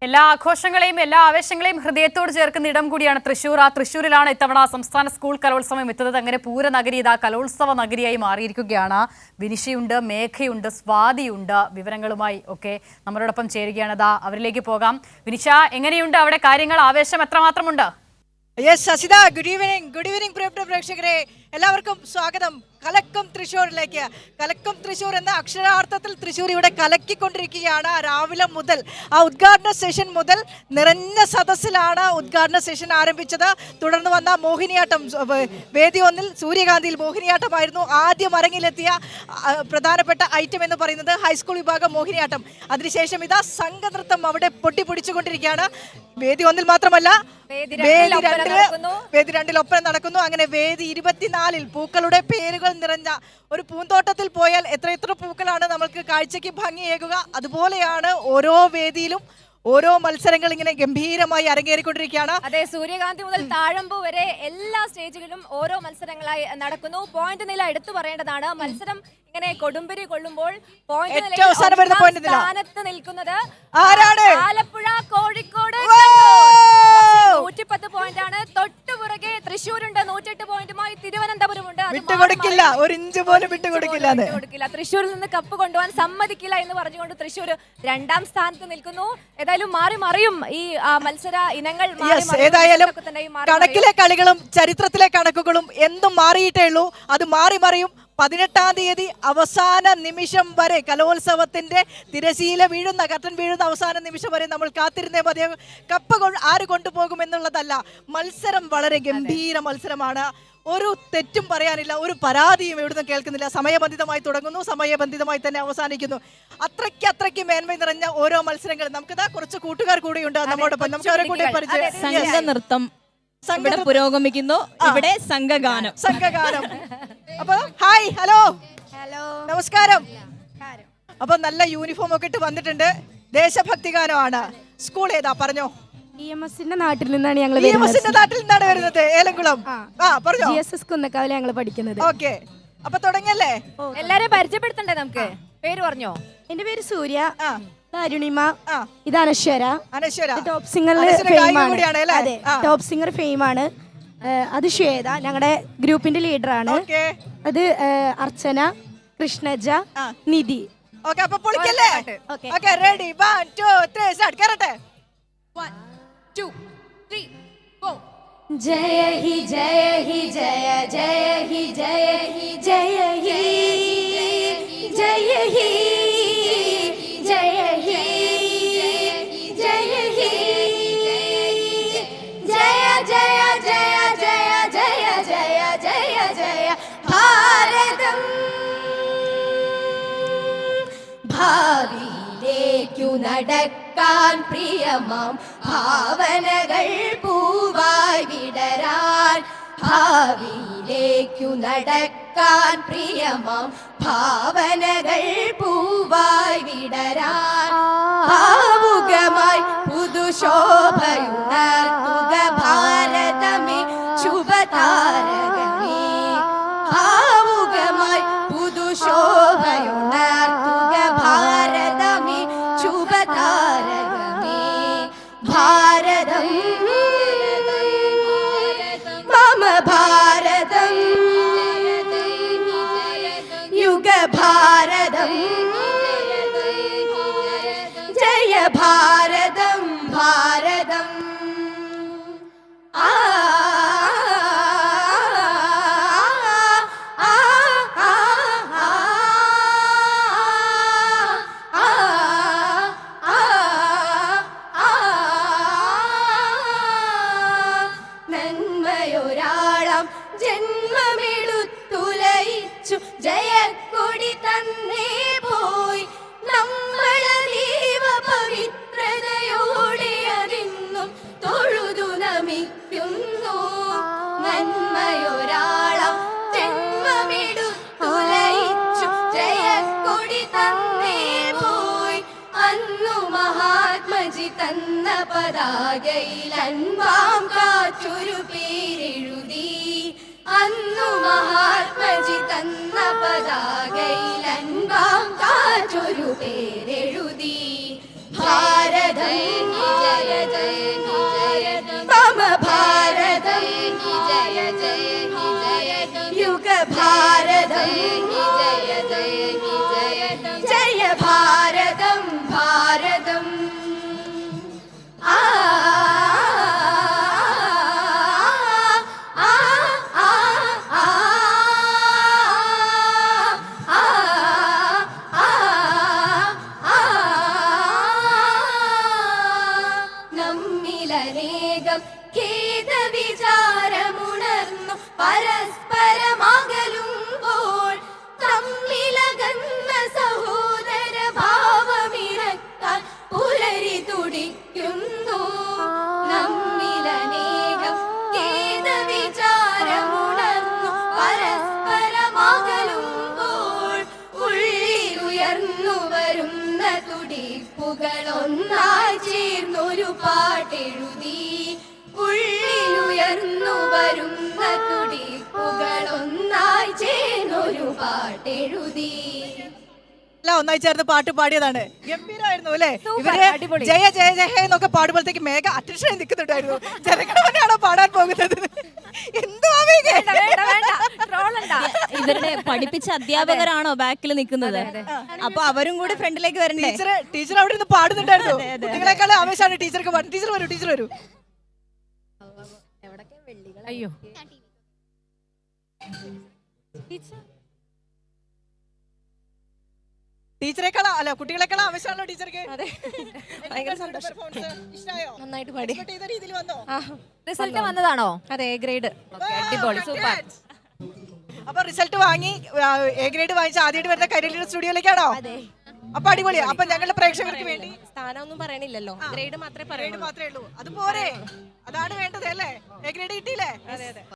എല്ലാ ആഘോഷങ്ങളെയും എല്ലാ ആവേശങ്ങളെയും ഹൃദയത്തോട് ചേർക്കുന്ന ഇടം കൂടിയാണ് തൃശ്ശൂർ. ആ തൃശ്ശൂരിലാണ് ഇത്തവണ സംസ്ഥാന സ്കൂൾ കലോത്സവം എത്തുന്നത്. അങ്ങനെ പൂരനഗരി ഇതാ കലോത്സവ നഗരിയായി മാറിയിരിക്കുകയാണ്. വിനിഷയുണ്ട്, മേഘയുണ്ട്, സ്വാതിയുണ്ട്. വിവരങ്ങളുമായി ഒക്കെ നമ്മളോടൊപ്പം ചേരുകയാണ്. അവരിലേക്ക് പോകാം. വിനിഷ, എങ്ങനെയുണ്ട് അവിടെ കാര്യങ്ങൾ? ആവേശം എത്രമാത്രമുണ്ട്? യെസ് അസിത, ഗുഡ് ഈവനിങ് പ്രിയപ്പെട്ട പ്രേക്ഷകരെ, എല്ലാവർക്കും സ്വാഗതം കലക്കം തൃശ്ശൂരിലേക്ക്. കലക്കം തൃശ്ശൂർ എന്ന അക്ഷരാർത്ഥത്തിൽ തൃശ്ശൂർ ഇവിടെ കലക്കിക്കൊണ്ടിരിക്കുകയാണ്. രാവിലെ മുതൽ ആ ഉദ്ഘാടന സെഷൻ മുതൽ നിറഞ്ഞ സദസ്സിലാണ് ഉദ്ഘാടന സെഷൻ ആരംഭിച്ചത്. തുടർന്ന് വന്ന മോഹിനിയാട്ടം, വേദി ഒന്നിൽ സൂര്യകാന്തിയിൽ മോഹിനിയാട്ടമായിരുന്നു ആദ്യം അരങ്ങിലെത്തിയ പ്രധാനപ്പെട്ട ഐറ്റം എന്ന് പറയുന്നത്. ഹൈസ്കൂൾ വിഭാഗം മോഹിനിയാട്ടം. അതിനുശേഷം ഇതാ സംഘനൃത്തം അവിടെ പൊട്ടിപ്പൊടിച്ചുകൊണ്ടിരിക്കുകയാണ്. വേദി ഒന്നിൽ മാത്രമല്ല, വേദി രണ്ടിലൊപ്പം നടക്കുന്നു. അങ്ങനെ വേദി 24-ൽ പൂക്കളുടെ പേരുകൾ നിറഞ്ഞ ഒരു പൂന്തോട്ടത്തിൽ പോയാൽ എത്ര പൂക്കളാണ് നമുക്ക് കാഴ്ചയ്ക്ക് ഭംഗിയേകുക. അതുപോലെയാണ് ഓരോ വേദിയിലും ഓരോ മത്സരങ്ങൾ ഇങ്ങനെ ഗംഭീരമായി അരങ്ങേറിക്കൊണ്ടിരിക്കുകയാണ്. അതെ, സൂര്യകാന്തി മുതൽ താഴമ്പൂ വരെ എല്ലാ സ്റ്റേജുകളിലും ഓരോ മത്സരങ്ങളായി നടക്കുന്നു. പോയിന്റ് നില എടുത്തു പറയേണ്ടതാണ്. മത്സരം ഇങ്ങനെ കൊടുമ്പിരി കൊള്ളുമ്പോൾ സ്ഥാനത്ത് നിൽക്കുന്നത് ആരാണ്? ആലപ്പുഴ, കോഴിക്കോട് 110 പോയിന്റ് ആണ്. തൊട്ടുപുറകെ തൃശ്ശൂരുണ്ട് 108 പോയിന്റുമായി. തിരുവനന്തപുരമുണ്ട്. വിട്ടുകൊടുക്കില്ല, ഒരു ഇഞ്ച് പോലും വിട്ടുകൊടുക്കില്ല. തൃശ്ശൂരിൽ നിന്ന് കപ്പ് കൊണ്ടുപോകാൻ സമ്മതിക്കില്ല എന്ന് പറഞ്ഞുകൊണ്ട് തൃശ്ശൂർ 2ാം സ്ഥാനത്ത് നിൽക്കുന്നു. ഏതായാലും മാറി മറിയും ഈ മത്സര ഇനങ്ങൾ. ഏതായാലും കണക്കിലെ കളികളും ചരിത്രത്തിലെ കണക്കുകളും എന്തും മാറിയിട്ടേ ഉള്ളൂ. അത് മാറി മറിയും. 18-ാം തീയതി അവസാന നിമിഷം വരെ കലോത്സവത്തിന്റെ തിരശീല വീഴുന്ന, കർട്ടൻ വീഴുന്ന അവസാന നിമിഷം വരെ നമ്മൾ കാത്തിരുന്നേ മതി. കപ്പ് ആര് കൊണ്ടുപോകും എന്നുള്ളതല്ല, മത്സരം വളരെ ഗംഭീര മത്സരമാണ്. ഒരു തെറ്റും പറയാനില്ല, ഒരു പരാതിയും എവിടുന്ന് കേൾക്കുന്നില്ല. സമയബന്ധിതമായി തുടങ്ങുന്നു, സമയബന്ധിതമായി തന്നെ അവസാനിക്കുന്നു. അത്രയ്ക്ക് മേന്മ നിറഞ്ഞ ഓരോ മത്സരങ്ങളും. നമുക്കിതാ കുറച്ച് കൂട്ടുകാർ കൂടിയുണ്ട് നമ്മോടൊപ്പം. നമുക്ക് അവരെ കൂടി പരിചയം. നൃത്തം പുരോഗമിക്കുന്നു. ഇവിടെ സംഘഗാനം. അപ്പൊ ഹായ്, ഹലോ, നമസ്കാരം. അപ്പൊ നല്ല യൂണിഫോം ഒക്കെ ഇട്ട് വന്നിട്ടുണ്ട്. ദേശഭക്തി ഗാനമാണ്. സ്കൂൾ ഏതാ പറഞ്ഞോ? നാട്ടിൽ നിന്നാണ് ഞങ്ങൾ വരുന്നത്. ഏലംകുളം. പറഞ്ഞോ. കുന്നക്കാവിലെ ഞങ്ങൾ പഠിക്കുന്നത്. ഓക്കെ, അപ്പൊ തുടങ്ങല്ലേ? എല്ലാരെയും പരിചയപ്പെടുത്തണ്ടേ നമുക്ക്? പേര് പറഞ്ഞോ? എന്റെ പേര് സൂര്യ, അരുണിമ, ഇത് അനശ്വര. ടോപ്പ് സിംഗർ അതെ, ടോപ്പ് സിംഗർ ഫെയിം ആണ്. അത് ശ്വേത, ഞങ്ങളുടെ ഗ്രൂപ്പിന്റെ ലീഡറാണ്. അത് അർച്ചന, കൃഷ്ണജ, നിധി. ഓക്കെ, അപ്പൊ പൊളിക്കല്ലേ? Okay, ready, 1 2 3 start. കേറട്ടെ. 1 2 3 4. ജയ ഹി ജയ ഹി ജയ ജയ ഹി ജയ ഹി ജയ ഹി ജയ ഹി ജയ ഹി ജയ ഹി ജയ ജയ ജയ ജയ ജയ ജയ ജയ ജയ ഭാരതം. ഭാവിയിലേക്കു നടക്കാൻ പ്രിയമാം ഭാവനകൾ പൂവായി വിടരാൻ. ഭാവിയിലേക്കു നടക്കാൻ പ്രിയമാം ഭാവനകൾ പൂവായി വിടരാൻ. ഭാവുകമായി പുതുശോഭയുണർത്തുക ഭാരതമേ ശുഭതാരകമേ. ഭാവുകമായി പുതുശോഭയുണർത്തുക ഭാരതമേ ശുഭതാരകമേ. ഭാരതം മമ ഭാരതം യുഗഭാരതം. ജയ ഭാരതം ഭാരതം. നന്മയൊരാളാം ജന്മമെടുത്തുലയിച്ചു ജയക്കൊടി തന്നേ പോയി. നമ്മളീവ പവിത്രതയോടെ അതിന്നും തൊഴുതു നമിക്കുന്നു. നന്മയൊരാളാം ജന്മമെടുത്തുലയിച്ചു ജയക്കൊടി തന്നേ പോയി. അന്നു മഹാത്മജി തന്ന പതാകയിൽ അൻപാം കാറ്റൊരു പേരെഴുതി. അന്നു മഹാത്മജി തന്ന പതാകയിൽ അൻപാം കാറ്റൊരു പേരെഴുതി. ഭാരതം ജയ ഭാരതം ഭാരതം ആ ആ ആ ആ നമ്മിലനേകം ഖേദവിചാരമുണർന്നു പരസ്പരമകലുമ്പോൾ തമ്മിലകന്ന സഹോദര ഭാവമിറക്കാൻ പുലരി തുടിക്കുന്നു നമ്മിലനേകം ഖേദവിചാരമുണർന്നു പരസ്പരമകലുമ്പോൾ ഉള്ളിലുയർന്നു വരുന്ന തുടിപ്പുകൾ ഒന്നായി ചേർന്നൊരു പാട്ടെഴുതി ഉള്ളിലുയർന്നു വരുന്ന തുടിപ്പുകൾ ഒന്നായി ചേർന്നൊരു പാട്ടെഴുതി എല്ലാം ഒന്നായി ചേർന്ന് പാട്ട് പാടിയതാണ്. ഗംഭീരമായിരുന്നു അല്ലേ? Super, ഇവര് അടിപൊളി. ജയ ജയ ജയ എന്നൊക്കെ പാടുമ്പോഴത്തേക്ക് മേഘ അറ്റൻഷൻ നിൽക്കുന്നുണ്ടായിരുന്നു. ജനഗണമനയാണോ പാടാൻ പോകുന്നത്? എന്തുവാ മേഘ? ഇവരുടെ പഠിപ്പിച്ച അധ്യാപകരാണോ ബാക്കിൽ നിൽക്കുന്നത്? അപ്പൊ അവരും കൂടി ഫ്രണ്ടിലേക്ക് വരണ്ടേ? ടീച്ചർ അവിടെ നിന്ന് പാടുന്നുണ്ടായിരുന്നു. കുട്ടികളെക്കാളും ആവേശമാണ് ടീച്ചർക്ക് പാടുന്നത്. ടീച്ചർ വരൂ, ടീച്ചർ വരൂ. അയ്യോ ടീച്ചറെക്കാളും അല്ല കുട്ടികളെക്കാളും ആവേശമാണല്ലോ ടീച്ചർക്ക്. ഭയങ്കര സന്തോഷം. ഇഷ്ടമായോ? നന്നായിട്ട് പാടി. Expect ചെയ്ത രീതിയിൽ വന്നോ? റിസൾട്ട് വന്നതാണോ? അതെ, ഗ്രേഡ്. അടിപൊളി, സൂപ്പർ. അപ്പൊ റിസൾട്ട് വാങ്ങി എ ഗ്രേഡ് വാങ്ങിച്ച ആദ്യമായിട്ട് വരുന്ന കൈരളി സ്റ്റുഡിയോയിലേക്കാണോ? അപ്പൊ അടിപൊളി. അപ്പൊ ഞങ്ങളുടെ പ്രേക്ഷകർക്ക് വേണ്ടി സ്ഥാനമൊന്നും പറയണില്ലല്ലോ, ഗ്രേഡ് മാത്രമേ ഗ്രേഡ് പറയുള്ളൂ. മാത്രമേ ഉള്ളൂ. അത് പോരെ, അതാണ് വേണ്ടത് അല്ലേ? എ ഗ്രേഡ് കിട്ടിയില്ലേ?